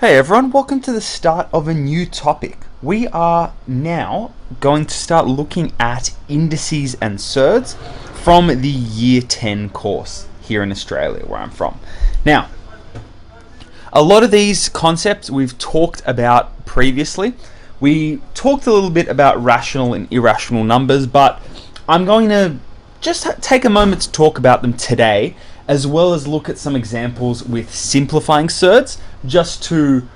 Hey everyone, welcome to the start of a new topic. We are now going to start looking at indices and surds from the Year 10 course here in Australia, where I'm from. Now, a lot of these concepts we've talked about previously. We talked a little bit about rational and irrational numbers, but I'm going to just take a moment to talk about them today, as well as look at some examples with simplifying surds, just to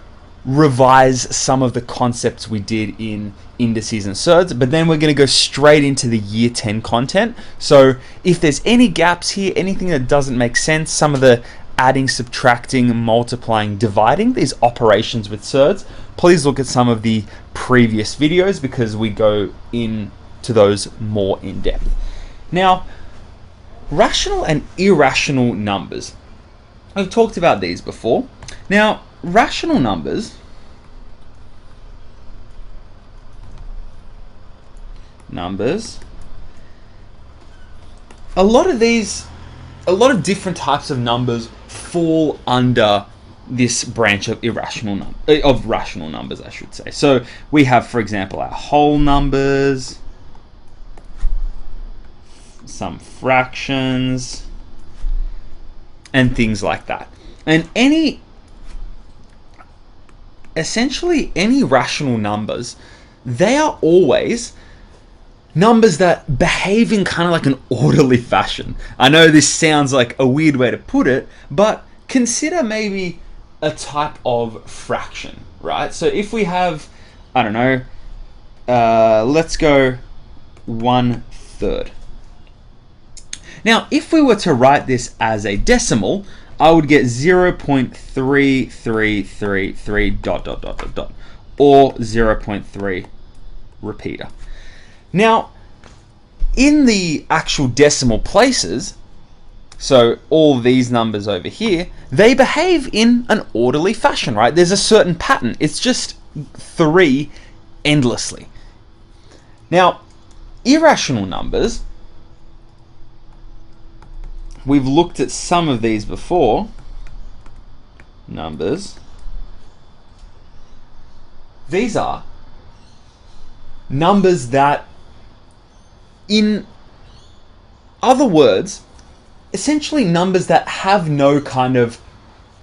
revise some of the concepts we did in indices and surds. But then we're going to go straight into the Year 10 content. So if there's any gaps here, anything that doesn't make sense, some of the adding, subtracting, multiplying, dividing, these operations with surds, please look at some of the previous videos because we go into those more in depth. Now, rational and irrational numbers. I've talked about these before. Now, rational numbers a lot of different types of numbers fall under this branch of rational numbers, I should say. So we have, for example, our whole numbers, some fractions, and things like that. And essentially any rational numbers, they are always numbers that behave in kind of like an orderly fashion. I know this sounds like a weird way to put it, but consider maybe a type of fraction, right? So if we have, I don't know, let's go 1/3. Now, if we were to write this as a decimal, I would get 0.3333 ... or 0.3 repeater. Now, in the actual decimal places, so all these numbers over here, they behave in an orderly fashion, right? There's a certain pattern. It's just 3 endlessly. Now, irrational numbers, we've looked at some of these before. Numbers. These are numbers that, in other words, essentially numbers that have no kind of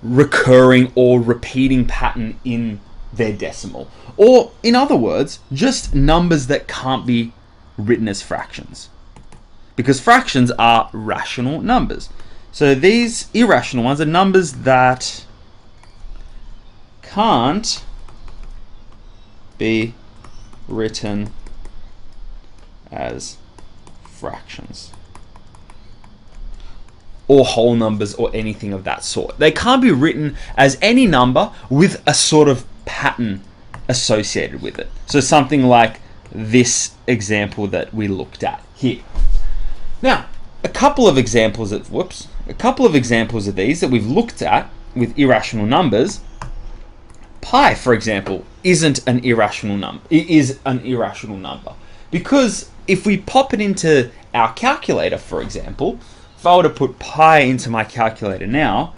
recurring or repeating pattern in their decimal. Or, in other words, just numbers that can't be written as fractions, because fractions are rational numbers. So these irrational ones are numbers that can't be written as fractions or whole numbers or anything of that sort. They can't be written as any number with a sort of pattern associated with it. So something like this example that we looked at here. Now, a couple of examples of these that we've looked at with irrational numbers. Pi, for example, isn't an irrational number. It is an irrational number because if we pop it into our calculator, for example, if I were to put pi into my calculator now,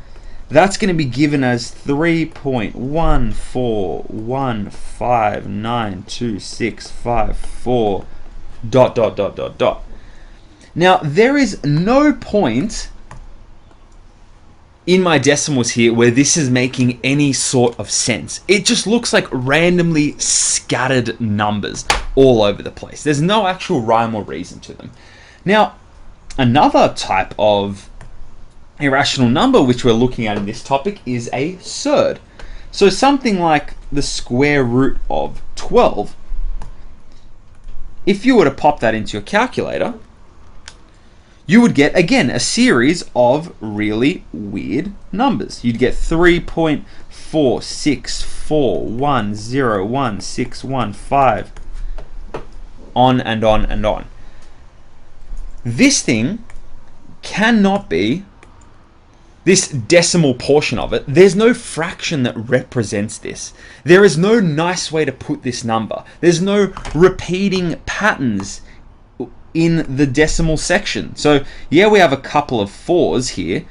that's going to be given as 3.141592654 ... Now, there is no point in my decimals here where this is making any sort of sense. It just looks like randomly scattered numbers all over the place. There's no actual rhyme or reason to them. Now, another type of irrational number which we're looking at in this topic is a surd. So something like the square root of 12. If you were to pop that into your calculator, you would get, again, a series of really weird numbers. You'd get 3.464101615, on and on and on. This thing cannot be, this decimal portion of it, there's no fraction that represents this. There is no nice way to put this number. There's no repeating patterns in the decimal section. So yeah, we have a couple of 4s here,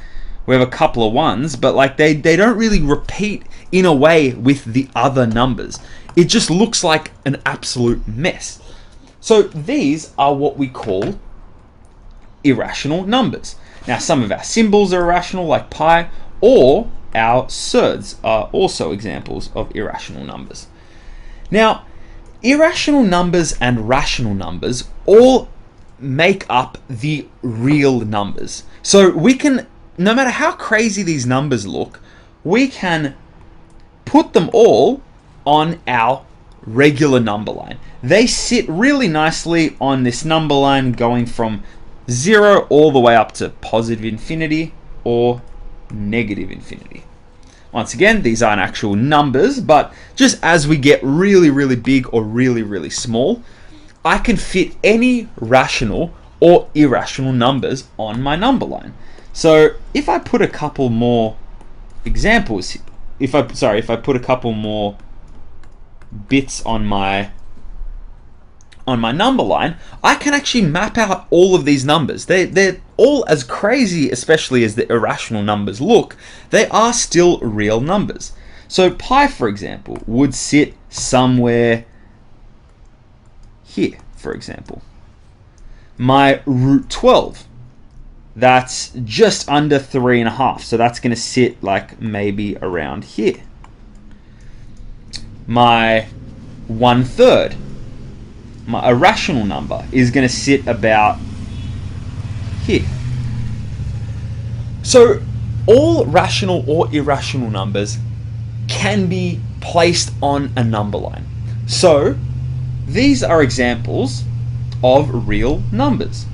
we have a couple of 1s, but like they don't really repeat in a way with the other numbers. It just looks like an absolute mess. So these are what we call irrational numbers. Now, some of our symbols are irrational, like pi, or our surds are also examples of irrational numbers. Now, irrational numbers and rational numbers all make up the real numbers. So we can, no matter how crazy these numbers look, we can put them all on our regular number line. They sit really nicely on this number line going from 0 all the way up to positive infinity or negative infinity. Once again, these aren't actual numbers, but just as we get really, really big or really, really small, I can fit any rational or irrational numbers on my number line. So if I put a couple more examples, if I put a couple more bits on my number line, I can actually map out all of these numbers. They're all as crazy, especially as the irrational numbers look, they are still real numbers. So pi, for example, would sit somewhere here, for example. My root 12, that's just under 3.5, so that's going to sit like maybe around here. My 1/3, my irrational number, is going to sit about here. So all rational or irrational numbers can be placed on a number line. So these are examples of real numbers.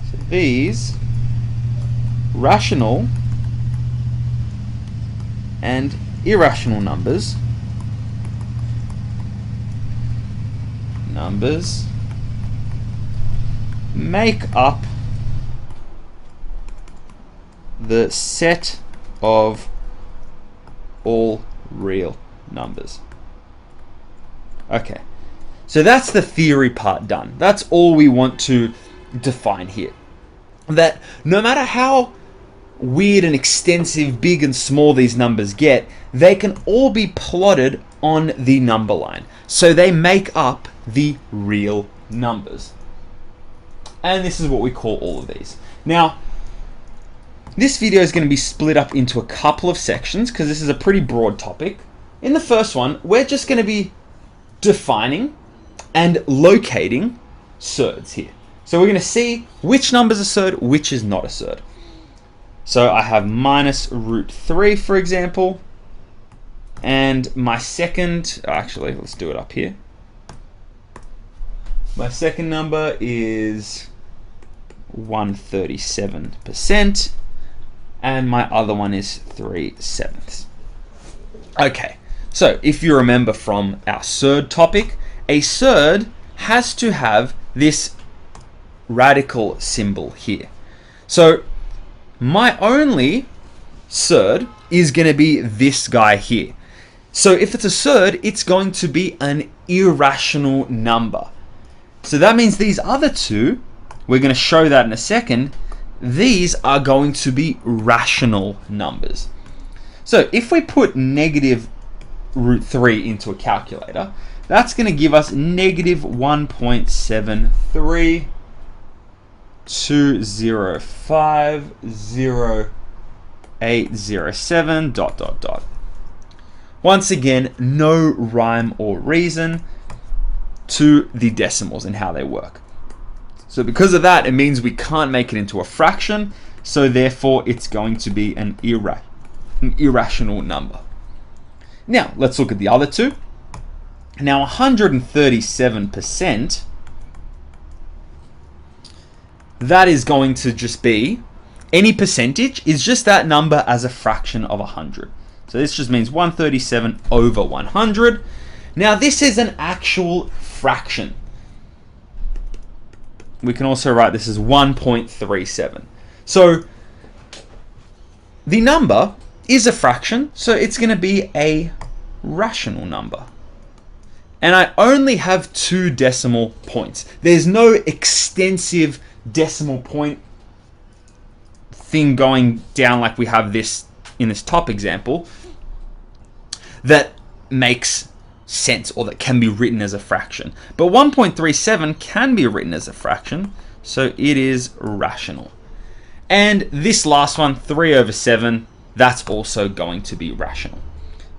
So these rational and irrational numbers make up the set of all real numbers. Okay, so that's the theory part done. That's all we want to define here. That no matter how weird and extensive, big and small these numbers get, they can all be plotted on the number line. So they make up the real numbers. And this is what we call all of these. Now, this video is going to be split up into a couple of sections because this is a pretty broad topic. In the first one, we're just going to be defining and locating surds here. So we're going to see which number's a surd, which is not a surd. So I have minus root 3, for example. And my second, actually, let's do it up here. My second number is 1/37%. And my other one is 3/7. Okay, so if you remember from our surd topic, a surd has to have this radical symbol here. So my only surd is going to be this guy here. So if it's a surd, it's going to be an irrational number. So that means these other two, we're going to show that in a second, these are going to be rational numbers. So if we put negative root 3 into a calculator, that's going to give us negative 1.732050807 ... Once again, no rhyme or reason to the decimals and how they work. So because of that, it means we can't make it into a fraction, so therefore it's going to be an irrational number. Now, let's look at the other two. Now, 137%, that is going to just be, any percentage is just that number as a fraction of 100. So this just means 137 over 100. Now, this is an actual fraction. We can also write this as 1.37. So the number is a fraction, so it's going to be a rational number. And I only have 2 decimal points. There's no extensive decimal point thing going down like we have this this top example that makes sense or that can be written as a fraction. But 1.37 can be written as a fraction, so it is rational. And this last one, 3/7, that's also going to be rational.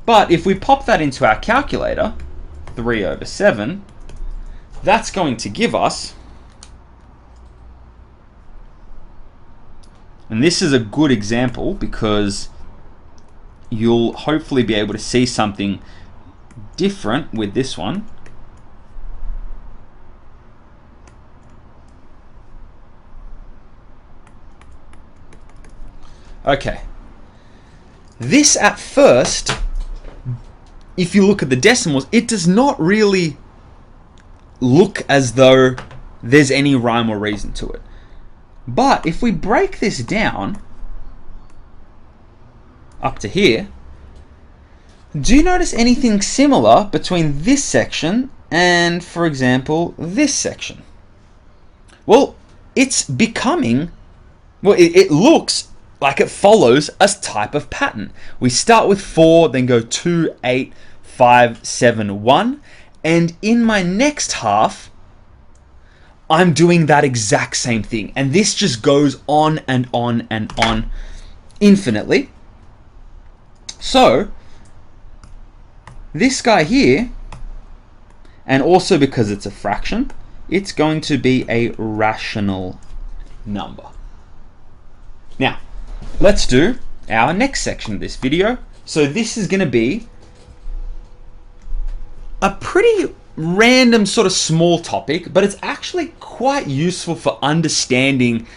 But if we pop that into our calculator, 3/7, that's going to give us, and this is a good example because you'll hopefully be able to see something different with this one. Okay. This at first, if you look at the decimals, it does not really look as though there's any rhyme or reason to it. But if we break this down up to here, do you notice anything similar between this section and, for example, this section? Well, it's becoming, well, it looks like it follows a type of pattern. We start with 4, then go 2, 8, 5, 7, 1, and in my next half, I'm doing that exact same thing. And this just goes on and on and on infinitely. So, this guy here, and also because it's a fraction, it's going to be a rational number. Now, let's do our next section of this video. So this is going to be a pretty random sort of small topic, but it's actually quite useful for understanding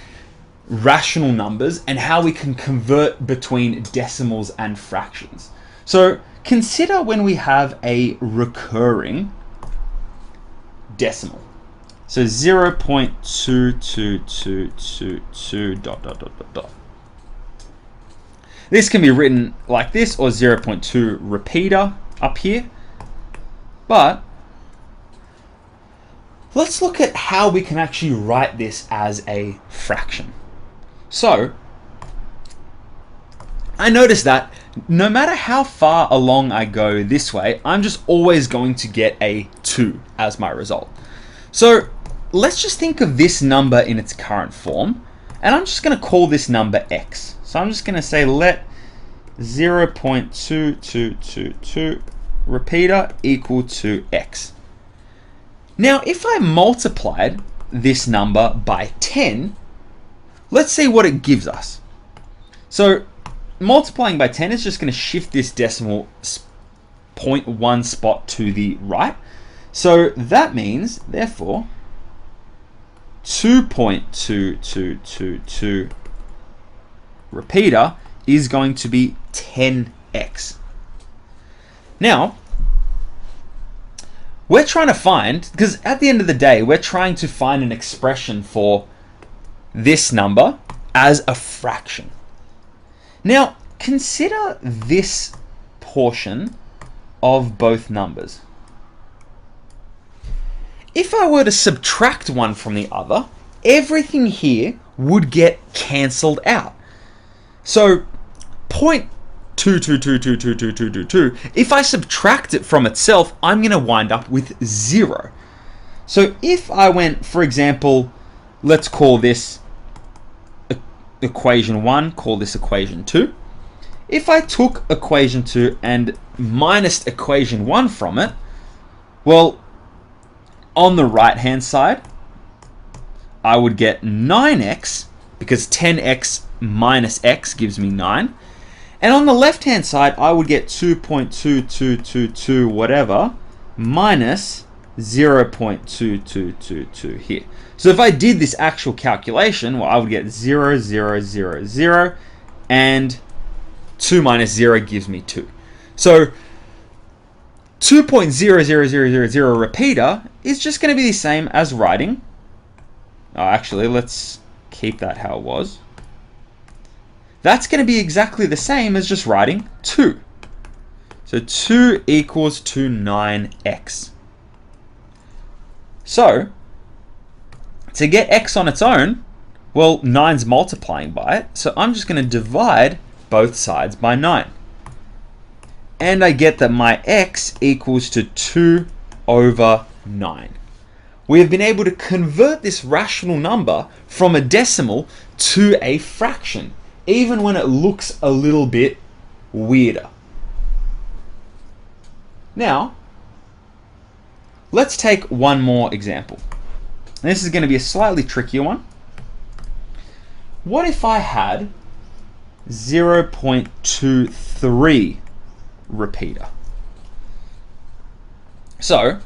rational numbers and how we can convert between decimals and fractions. So consider when we have a recurring decimal. So 0.2222 dot dot dot dot dot. This can be written like this, or 0.2 repeater up here. But let's look at how we can actually write this as a fraction. So I notice that no matter how far along I go this way, I'm just always going to get a 2 as my result. So let's just think of this number in its current form, and I'm just going to call this number x. So I'm just going to say let 0.2222 repeater equal to x. Now, if I multiplied this number by 10, let's see what it gives us. So multiplying by 10 is just going to shift this decimal 0.1 spot to the right. So that means, therefore, 2.2222 repeater is going to be 10x. Now, we're trying to find, because at the end of the day, we're trying to find an expression for this number as a fraction. Now, consider this portion of both numbers. If I were to subtract one from the other, everything here would get cancelled out. So 0.22222222, if I subtract it from itself, I'm going to wind up with 0. So if I went, for example, let's call this equation 1, call this equation 2. If I took equation 2 and minus equation 1 from it, well, on the right hand side, I would get 9x, because 10x minus x gives me 9. And on the left hand side, I would get 2.2222 whatever minus 0.2222 here. So if I did this actual calculation, well, I would get 0, 0, 0, 0, and 2 minus 0 gives me 2. So 2.00000 repeater is just going to be the same as writing. Oh, actually, let's keep that how it was. That's going to be exactly the same as just writing 2. So 2 equals to 9x. So to get x on its own, well, 9's multiplying by it, so I'm just going to divide both sides by 9. And I get that my x equals to 2 over 9. We have been able to convert this rational number from a decimal to a fraction, even when it looks a little bit weirder. Now, let's take one more example. This is going to be a slightly trickier one. What if I had 0.23 repeater? So,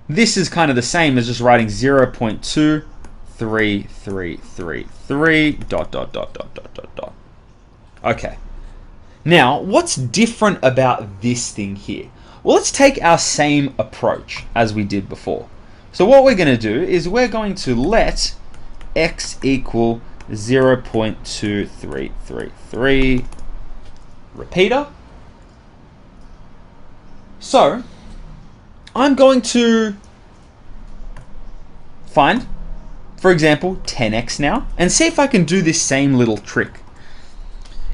this is kind of the same as just writing 0.23333 dot dot dot dot dot dot dot. Okay. Now, what's different about this thing here? Well, let's take our same approach as we did before. So what we're going to do is we're going to let x equal 0.2333 repeater. So I'm going to find, for example, 10x now, and see if I can do this same little trick.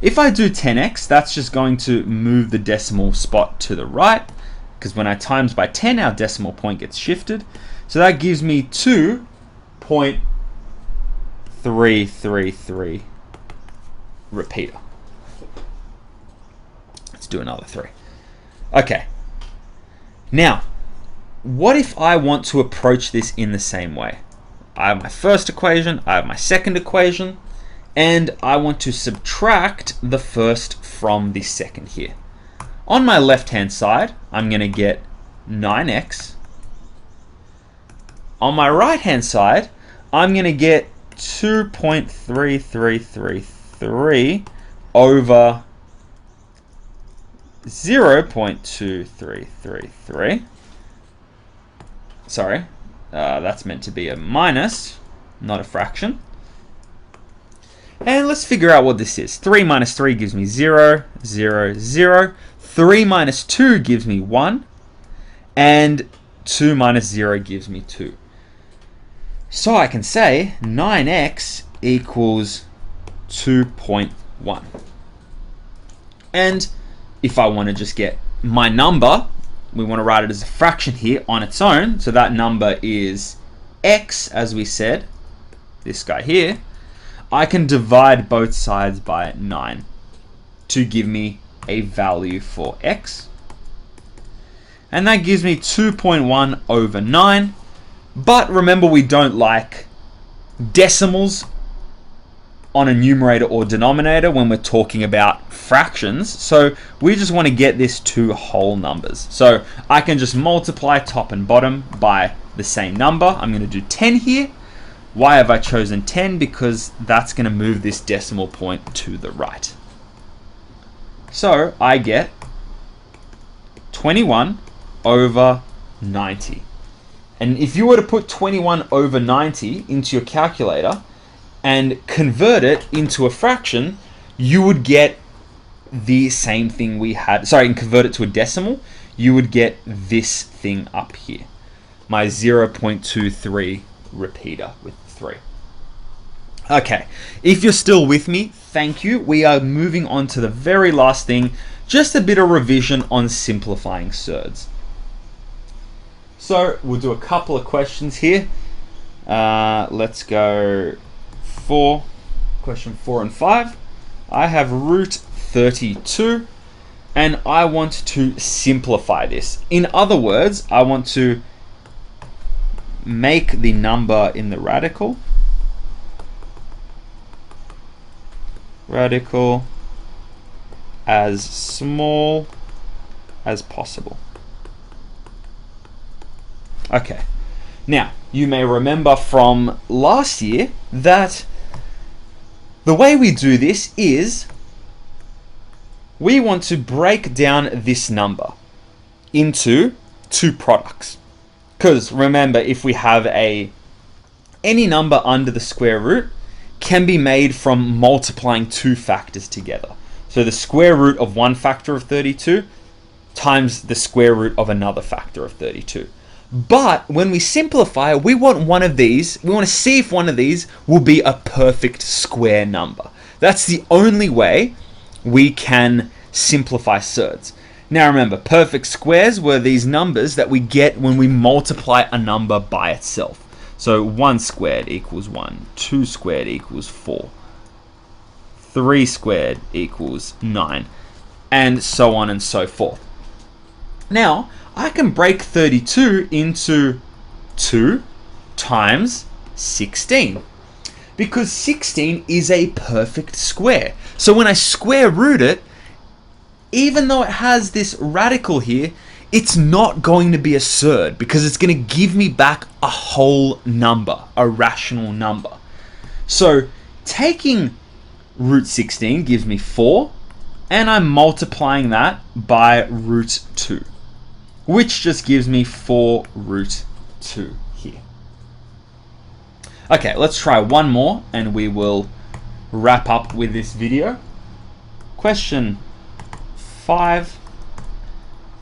If I do 10x, that's just going to move the decimal spot to the right, because when I times by 10, our decimal point gets shifted. So that gives me 2.333 repeater. Let's do another 3. Okay. Now, what if I want to approach this in the same way? I have my first equation, I have my second equation, and I want to subtract the first from the second here. On my left-hand side, I'm going to get 9x. On my right-hand side, I'm going to get 2.3333 over 0.2333. Sorry, that's meant to be a minus, not a fraction. And let's figure out what this is. 3 minus 3 gives me 0, 0, 0. 3 minus 2 gives me 1. And 2 minus 0 gives me 2. So I can say 9x equals 2.1. And if I want to just get my number, we want to write it as a fraction here on its own. So that number is x, as we said, this guy here. I can divide both sides by 9 to give me a value for x. And that gives me 2.1 over 9. But remember, we don't like decimals on a numerator or denominator when we're talking about fractions. So we just want to get this to whole numbers. So I can just multiply top and bottom by the same number. I'm going to do 10 here. Why have I chosen 10? Because that's going to move this decimal point to the right. So I get 21 over 90. And if you were to put 21 over 90 into your calculator and convert it into a fraction, you would get the same thing we had. Sorry, and convert it to a decimal, you would get this thing up here. My 0.23 repeater with 3. Okay, if you're still with me, thank you. We are moving on to the very last thing, just a bit of revision on simplifying surds. So we'll do a couple of questions here. Let's go question 4 and 5. I have root 32 and I want to simplify this. In other words, I want to make the number in the radical as small as possible. Okay, now you may remember from last year that the way we do this is we want to break down this number into two products. Because remember, if we have any number under the square root can be made from multiplying two factors together. So the square root of one factor of 32 times the square root of another factor of 32. But when we simplify, we want one of these, we want to see if one of these will be a perfect square number. That's the only way we can simplify surds. Now remember, perfect squares were these numbers that we get when we multiply a number by itself. So 1 squared equals 1, 2 squared equals 4, 3 squared equals 9, and so on and so forth. Now, I can break 32 into 2 times 16, because 16 is a perfect square. So when I square root it, even though it has this radical here, it's not going to be a surd, because it's going to give me back a whole number, a rational number. So taking root 16 gives me 4, and I'm multiplying that by root 2, which just gives me 4 root 2 here. Okay, let's try one more and we will wrap up with this video. Question 5.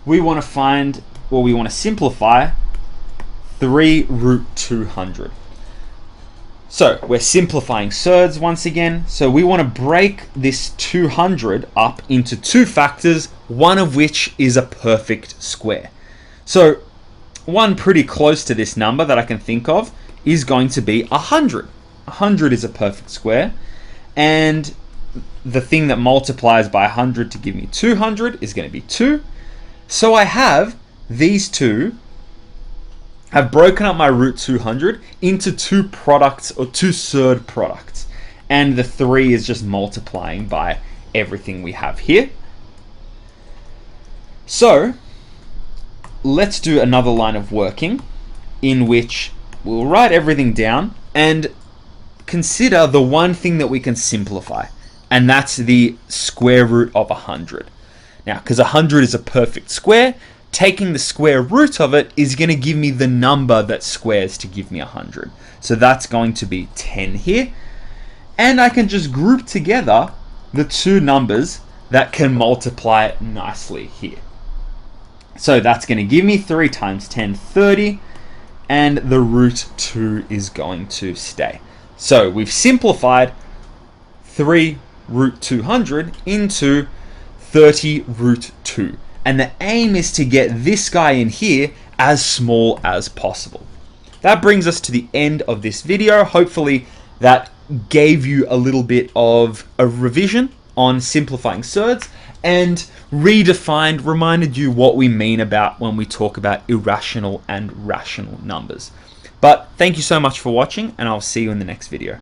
We want to simplify 3 root 200. So we're simplifying surds once again. So we want to break this 200 up into 2 factors, one of which is a perfect square. So one pretty close to this number that I can think of is going to be 100. 100 is a perfect square, and the thing that multiplies by 100 to give me 200 is going to be 2. So I have these two. I've broken up my root 200 into 2 products, or 2 surd products, and the 3 is just multiplying by everything we have here. So let's do another line of working in which we'll write everything down and consider the one thing that we can simplify, and that's the square root of 100. Now, because 100 is a perfect square, taking the square root of it is going to give me the number that squares to give me 100. So that's going to be 10 here. And I can just group together the 2 numbers that can multiply nicely here. So that's going to give me 3 times 10, 30. And the root 2 is going to stay. So we've simplified 3 root 200 into 30 root 2. And the aim is to get this guy in here as small as possible. That brings us to the end of this video. Hopefully that gave you a little bit of a revision on simplifying surds and reminded you what we mean about when we talk about irrational and rational numbers. But thank you so much for watching, and I'll see you in the next video.